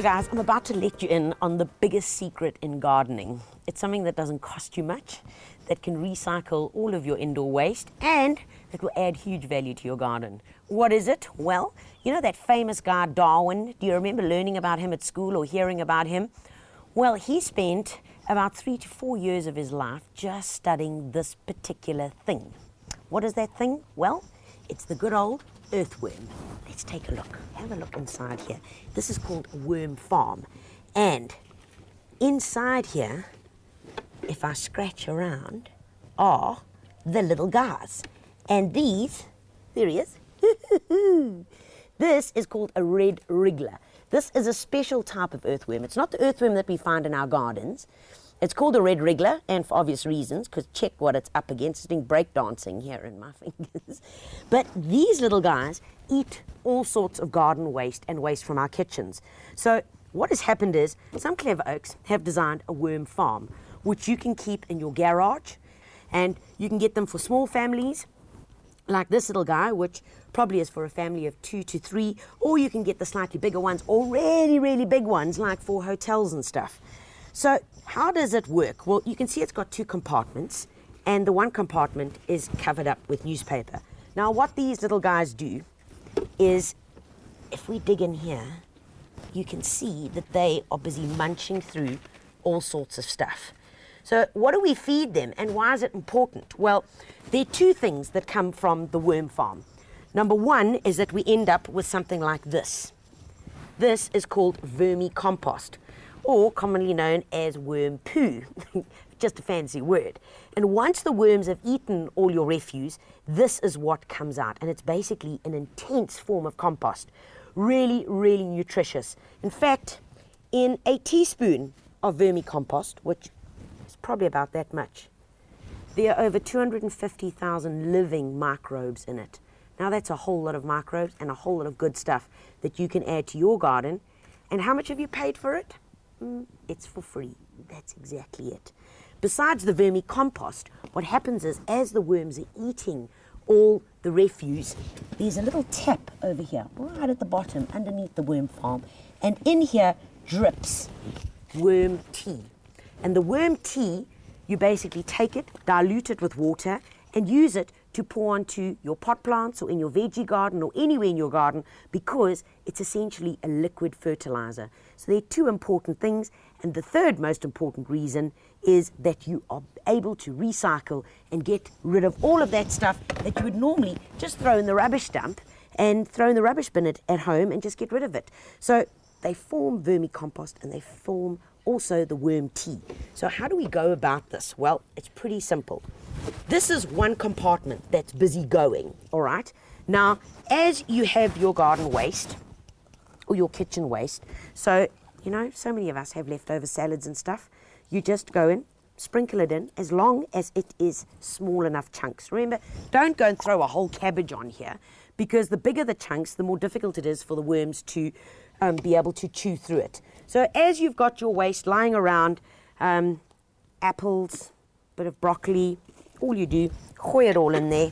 So guys, I'm about to let you in on the biggest secret in gardening. It's something that doesn't cost you much, that can recycle all of your indoor waste, and that will add huge value to your garden. What is it? Well, you know that famous guy Darwin? Do you remember learning about him at school or hearing about him? Well, he spent about 3 to 4 years of his life just studying this particular thing. What is that thing? Well, it's the good old earthworm. Let's take a look. Have a look inside here. This is called a worm farm. And inside here, if I scratch around, are the little guys. And these, there he is. This is called a red wriggler. This is a special type of earthworm. It's not the earthworm that we find in our gardens. It's called a red wriggler, and for obvious reasons, because check what it's up against. It's doing breakdancing here in my fingers. But these little guys eat all sorts of garden waste and waste from our kitchens. So what has happened is some clever oaks have designed a worm farm, which you can keep in your garage, and you can get them for small families, like this little guy, which probably is for a family of 2 to 3, or you can get the slightly bigger ones, or really, really big ones, like for hotels and stuff. So how does it work? Well, you can see it's got 2 compartments, and the one compartment is covered up with newspaper. Now, what these little guys do is, if we dig in here, you can see that they are busy munching through all sorts of stuff. So what do we feed them, and why is it important? Well, there are 2 things that come from the worm farm. Number 1 is that we end up with something like this. This is called Vermi Compost, or commonly known as worm poo, just a fancy word. And once the worms have eaten all your refuse, this is what comes out. And it's basically an intense form of compost. Really, really nutritious. In fact, in a teaspoon of Vermi Compost, which is probably about that much, there are over 250,000 living microbes in it. Now that's a whole lot of microbes and a whole lot of good stuff that you can add to your garden. And how much have you paid for it? It's for free. That's exactly it. Besides the Vermi Compost, what happens is, as the worms are eating all the refuse, there's a little tap over here, right at the bottom, underneath the worm farm, and in here drips worm tea. And the worm tea, you basically take it, dilute it with water, and use it to pour onto your pot plants or in your veggie garden or anywhere in your garden, because it's essentially a liquid fertilizer. So there are 2 important things, and the third most important reason is that you are able to recycle and get rid of all of that stuff that you would normally just throw in the rubbish dump and throw in the rubbish bin at home and just get rid of it. So they form vermicompost, and they form also the worm tea. So how do we go about this? Well, it's pretty simple. This is one compartment that's busy going, all right? Now, as you have your garden waste or your kitchen waste, so, you know, so many of us have leftover salads and stuff, you just go in, sprinkle it in, as long as it is small enough chunks. Remember, don't go and throw a whole cabbage on here, because the bigger the chunks, the more difficult it is for the worms to be able to chew through it. So as you've got your waste lying around, apples, bit of broccoli, all you do, hoy it all in there.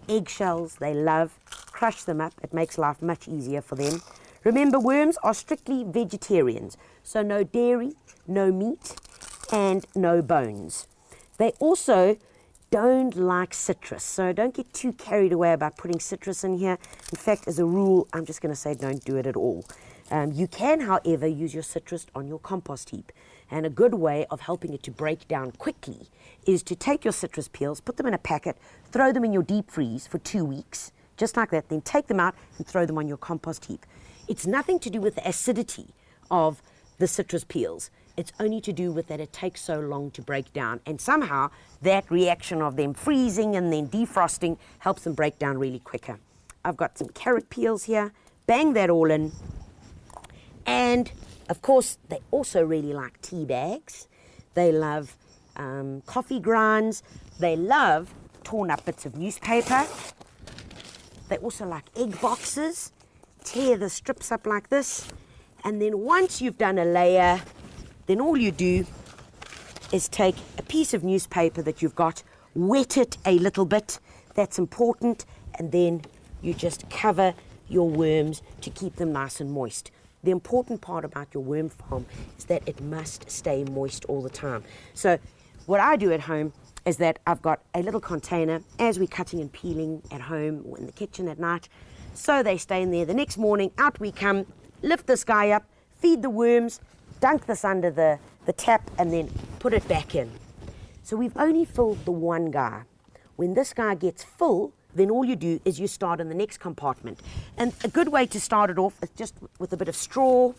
Eggshells, they love. Crush them up. It makes life much easier for them. Remember, worms are strictly vegetarians, so no dairy, no meat, and no bones. They also don't like citrus, so don't get too carried away about putting citrus in here. In fact, as a rule, I'm just going to say don't do it at all. You can, however, use your citrus on your compost heap. And a good way of helping it to break down quickly is to take your citrus peels, put them in a packet, throw them in your deep freeze for 2 weeks, just like that, then take them out and throw them on your compost heap. It's nothing to do with the acidity of the citrus peels. It's only to do with that it takes so long to break down, and somehow that reaction of them freezing and then defrosting helps them break down really quicker. I've got some carrot peels here, bang that all in, and of course they also really like tea bags. They love coffee grinds. They love torn up bits of newspaper. They also like egg boxes. Tear the strips up like this, and then once you've done a layer, then all you do is take a piece of newspaper that you've got, wet it a little bit, that's important, and then you just cover your worms to keep them nice and moist. the important part about your worm farm is that it must stay moist all the time. So what I do at home is that I've got a little container as we're cutting and peeling at home or in the kitchen at night. So they stay in there. The next morning, out we come, lift this guy up, feed the worms, dunk this under the tap, and then put it back in. So we've only filled the one guy. When this guy gets full, then all you do is you start in the next compartment. And a good way to start it off is just with a bit of straw,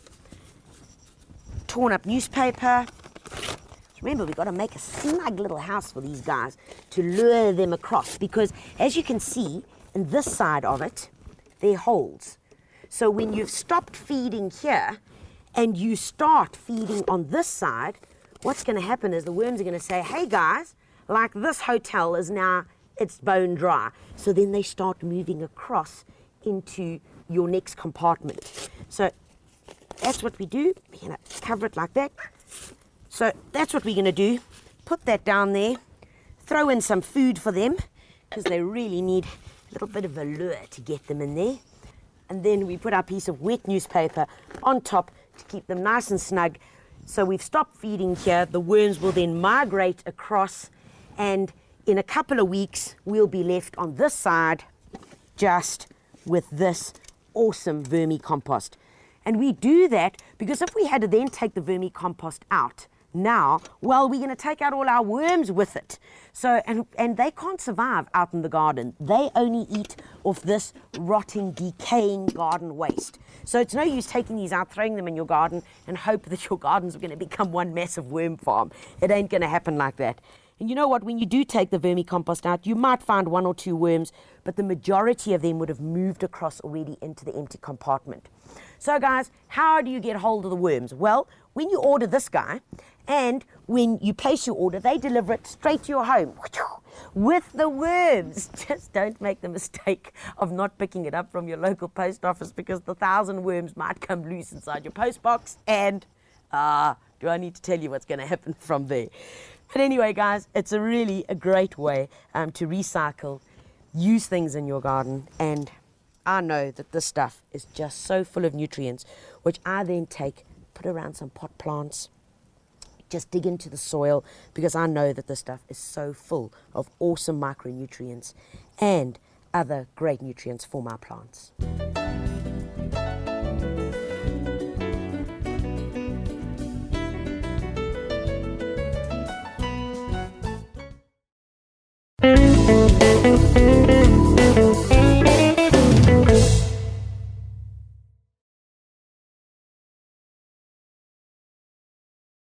torn up newspaper. Remember, we've got to make a snug little house for these guys to lure them across, because as you can see, in this side of it, there are holes. So when you've stopped feeding here and you start feeding on this side, what's going to happen is the worms are going to say, hey guys, like this hotel is now, it's bone dry. So then they start moving across into your next compartment. So that's what we do. We're going to cover it like that. So that's what we're going to do. Put that down there. Throw in some food for them, because they really need a little bit of a lure to get them in there. And then we put our piece of wet newspaper on top to keep them nice and snug. So we've stopped feeding here. The worms will then migrate across, and in a couple of weeks, we'll be left on this side just with this awesome vermi compost. And we do that because if we had to then take the vermi compost out now, well, we're going to take out all our worms with it. So, and they can't survive out in the garden. They only eat off this rotting, decaying garden waste. So it's no use taking these out, throwing them in your garden, and hope that your gardens are going to become one massive worm farm. It ain't going to happen like that. And you know what? When you do take the vermi compost out, you might find 1 or 2 worms, but the majority of them would have moved across already into the empty compartment. So guys, how do you get hold of the worms? Well, when you order this guy, and when you place your order, they deliver it straight to your home with the worms. Just don't make the mistake of not picking it up from your local post office, because the 1,000 worms might come loose inside your post box, and do I need to tell you what's going to happen from there? But anyway, guys, it's really a great way to recycle, use things in your garden, and I know that this stuff is just so full of nutrients, which I then take, put around some pot plants, just dig into the soil, because I know that this stuff is so full of awesome micronutrients and other great nutrients for my plants.